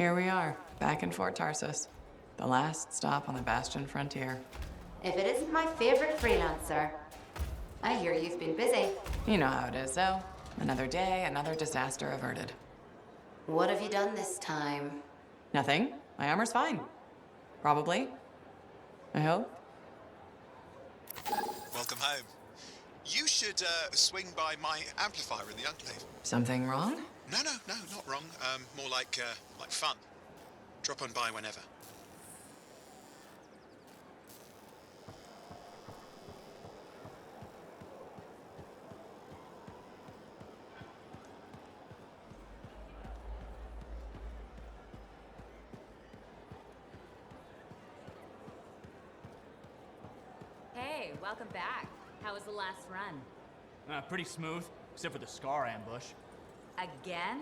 Here we are, back in Fort Tarsis. The last stop on the Bastion frontier. If it isn't my favorite freelancer. I hear you've been busy. You know how it is, though. Another day, another disaster averted. What have you done this time? Nothing. My armor's fine. Probably. I hope. Welcome home. You should swing by my amplifier in the Enclave. Something wrong? No, not wrong. More like fun. Drop on by whenever. Hey, welcome back. How was the last run? Pretty smooth, except for the Scar ambush. Again?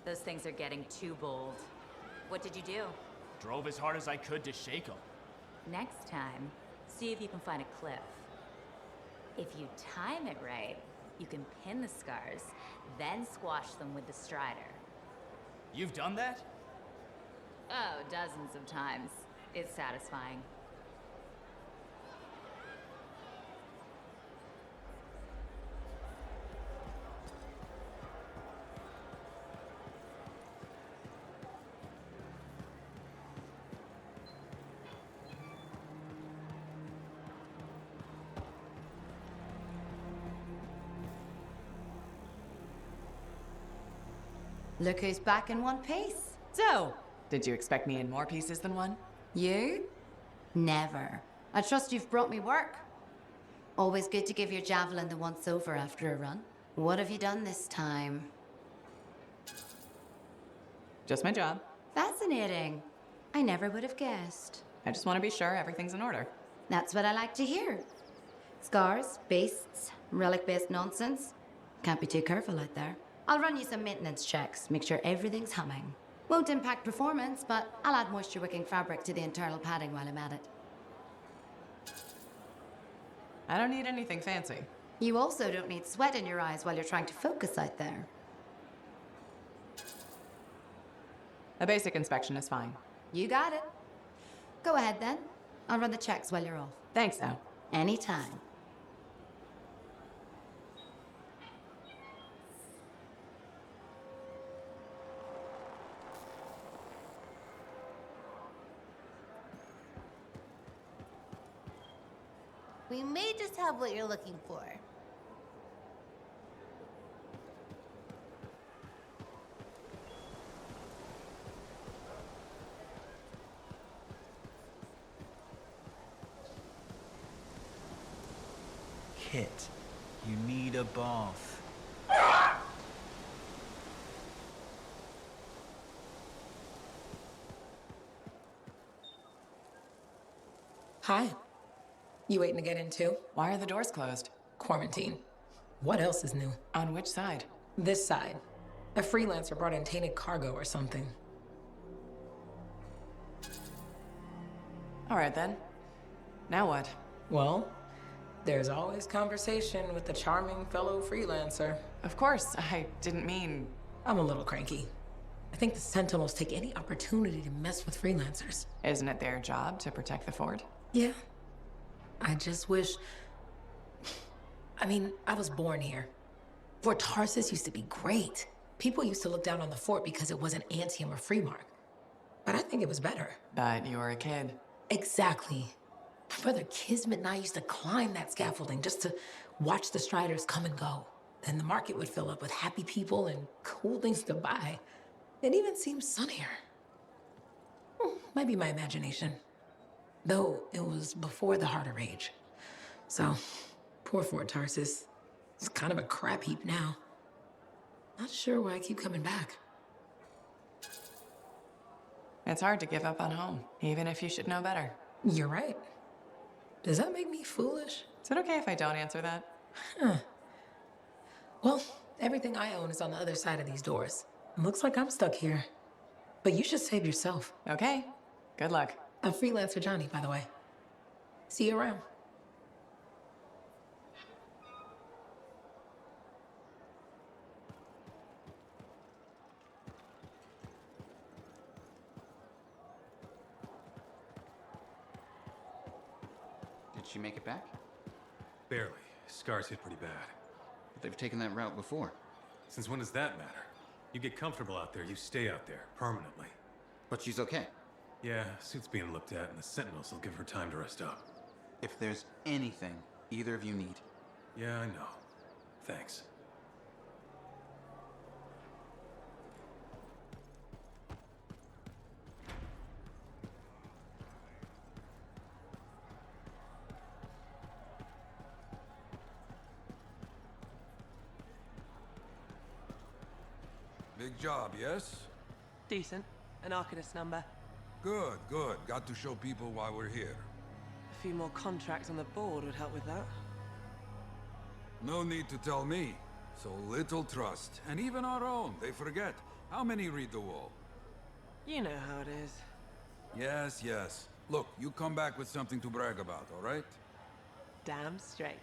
Those things are getting too bold. What did you do? Drove as hard as I could to shake them. Next time, see if you can find a cliff. If you time it right, you can pin the scars, then squash them with the Strider. You've done that? Oh, dozens of times. It's satisfying. Look who's back in one piece. So, did you expect me in more pieces than one? You? Never. I trust you've brought me work. Always good to give your Javelin the once-over after a run. What have you done this time? Just my job. Fascinating. I never would have guessed. I just want to be sure everything's in order. That's what I like to hear. Scars, beasts, relic-based nonsense. Can't be too careful out there. I'll run you some maintenance checks, make sure everything's humming. Won't impact performance, but I'll add moisture-wicking fabric to the internal padding while I'm at it. I don't need anything fancy. You also don't need sweat in your eyes while you're trying to focus out there. A basic inspection is fine. You got it. Go ahead then. I'll run the checks while you're off. Thanks, though. Anytime. We may just have what you're looking for. Kit, you need a bath. Hi. You waiting to get in too? Why are the doors closed? Quarantine. What else is new? On which side? This side. A freelancer brought in tainted cargo or something. All right, then. Now what? Well, there's always conversation with the charming fellow freelancer. Of course, I didn't mean... I'm a little cranky. I think the Sentinels take any opportunity to mess with freelancers. Isn't it their job to protect the fort? Yeah. I just wish... I mean, I was born here. Fort Tarsis used to be great. People used to look down on the fort because it wasn't Anthem or Freemark. But I think it was better. But you were a kid. Exactly. My brother Kismet and I used to climb that scaffolding just to watch the Striders come and go. Then the market would fill up with happy people and cool things to buy. It even seemed sunnier. Might be my imagination. Though it was before the Harder Age. So, poor Fort Tarsis. It's kind of a crap heap now. Not sure why I keep coming back. It's hard to give up on home, even if you should know better. You're right. Does that make me foolish? Is it okay if I don't answer that? Huh. Well, everything I own is on the other side of these doors. Looks like I'm stuck here. But you should save yourself. Okay. Good luck. I'm Freelancer Jani, by the way. See you around. Did she make it back? Barely. Scars hit pretty bad. But they've taken that route before. Since when does that matter? You get comfortable out there, you stay out there, permanently. But she's okay. Yeah, suit's being looked at, and the Sentinels will give her time to rest up. If there's anything either of you need. Yeah, I know. Thanks. Big job, yes? Decent. An Arcanist number. Good, good. Got to show people why we're here. A few more contracts on the board would help with that. No need to tell me. So little trust. And even our own, they forget. How many read the wall? You know how it is. Yes, yes. Look, you come back with something to brag about, all right? Damn straight.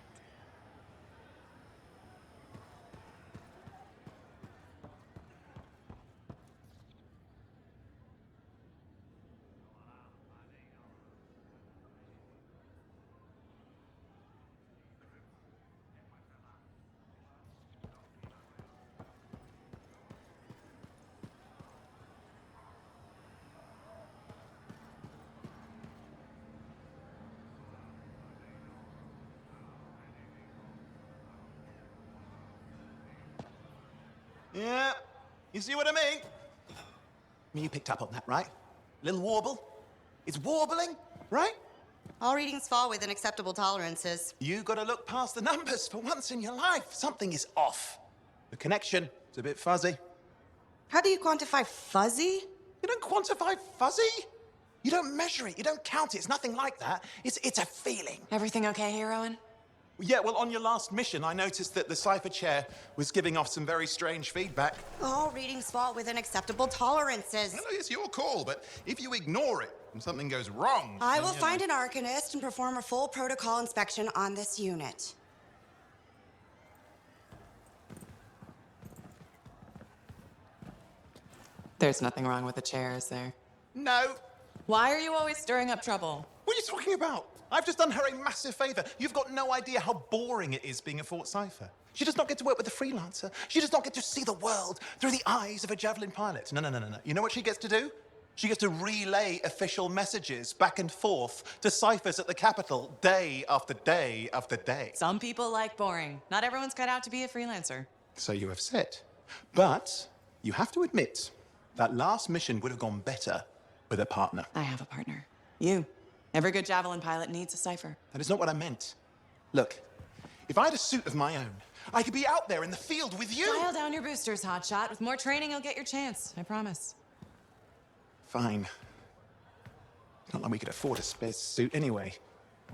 Yeah, you see what I mean? You picked up on that, right? Little warble? It's warbling, right? All readings fall within acceptable tolerances. You gotta look past the numbers for once in your life. Something is off. The connection is a bit fuzzy. How do you quantify fuzzy? You don't quantify fuzzy? You don't measure it, you don't count it, it's nothing like that. It's a feeling. Everything okay here, Owen? Yeah, well, on your last mission, I noticed that the cipher chair was giving off some very strange feedback. All readings fall within acceptable tolerances. Well, it's your call, but if you ignore it and something goes wrong... I will find an Arcanist and perform a full protocol inspection on this unit. There's nothing wrong with the chair, is there? No. Why are you always stirring up trouble? What are you talking about? I've just done her a massive favor. You've got no idea how boring it is being a Fort Cipher. She does not get to work with a freelancer. She does not get to see the world through the eyes of a Javelin pilot. No. You know what she gets to do? She gets to relay official messages back and forth to ciphers at the capital day after day after day. Some people like boring. Not everyone's cut out to be a freelancer. So you have said. But you have to admit, that last mission would have gone better with a partner. I have a partner. You. Every good Javelin pilot needs a cipher. That is not what I meant. Look, if I had a suit of my own, I could be out there in the field with you. Dial down your boosters, hotshot. With more training, you'll get your chance. I promise. Fine. Not like we could afford a spare suit anyway.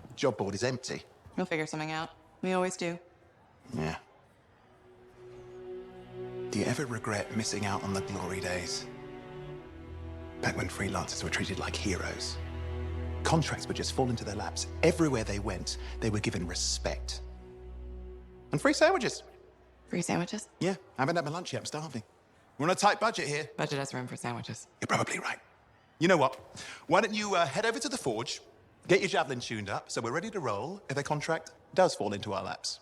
The job board is empty. We'll figure something out. We always do. Yeah. Do you ever regret missing out on the glory days? Back when freelancers were treated like heroes. Contracts would just fall into their laps. Everywhere they went, they were given respect. And free sandwiches. Free sandwiches? Yeah, I haven't had my lunch yet. I'm starving. We're on a tight budget here. Budget has room for sandwiches. You're probably right. You know what? Why don't you head over to the forge, get your Javelin tuned up, so we're ready to roll if a contract does fall into our laps.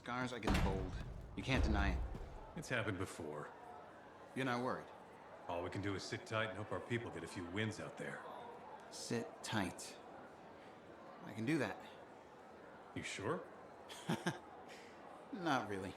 Scars are getting bold. You can't deny it. It's happened before. You're not worried. All we can do is sit tight and hope our people get a few wins out there. Sit tight. I can do that. You sure? Not really.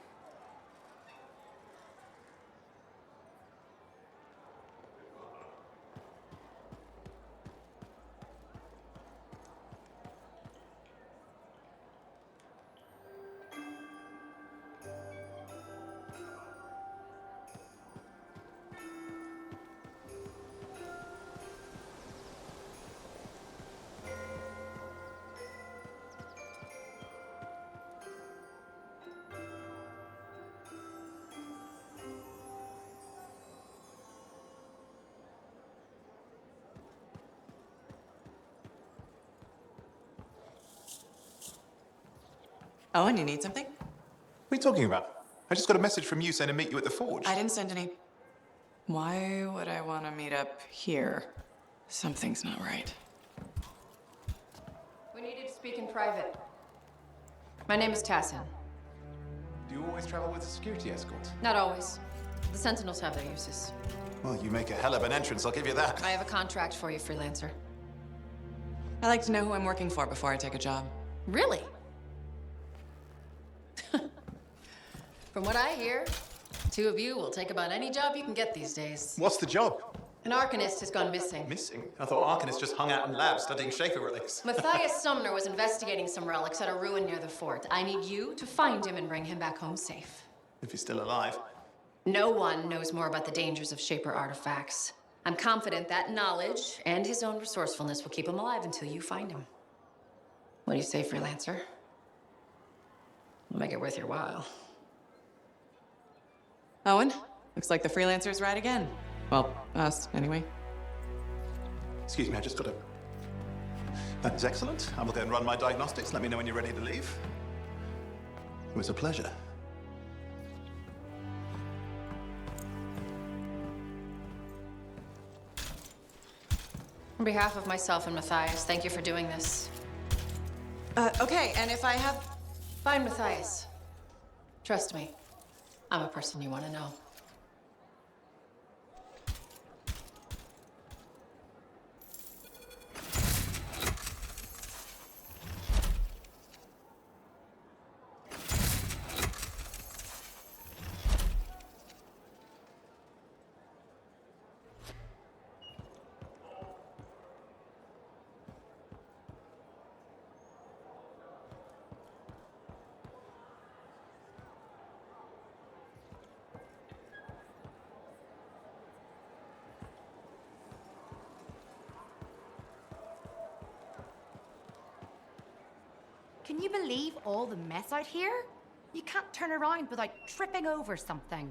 Owen, you need something? What are you talking about? I just got a message from you saying to meet you at the forge. I didn't send any. Why would I want to meet up here? Something's not right. We needed to speak in private. My name is Tassin. Do you always travel with a security escort? Not always. The Sentinels have their uses. Well, you make a hell of an entrance, I'll give you that. I have a contract for you, Freelancer. I like to know who I'm working for before I take a job. Really? From what I hear, two of you will take about any job you can get these days. What's the job? An Arcanist has gone missing. Missing? I thought Arcanists just hung out in labs studying Shaper relics. Matthias Sumner was investigating some relics at a ruin near the fort. I need you to find him and bring him back home safe. If he's still alive. No one knows more about the dangers of Shaper artifacts. I'm confident that knowledge and his own resourcefulness will keep him alive until you find him. What do you say, Freelancer? We'll make it worth your while. Owen, looks like the Freelancer's right again. Well, us, anyway. Excuse me, I just got to... That is excellent. I will go and run my diagnostics. Let me know when you're ready to leave. It was a pleasure. On behalf of myself and Matthias, thank you for doing this. Okay, and if I have... Fine, Matthias. Trust me, I'm a person you want to know. Can you believe all the mess out here? You can't turn around without tripping over something.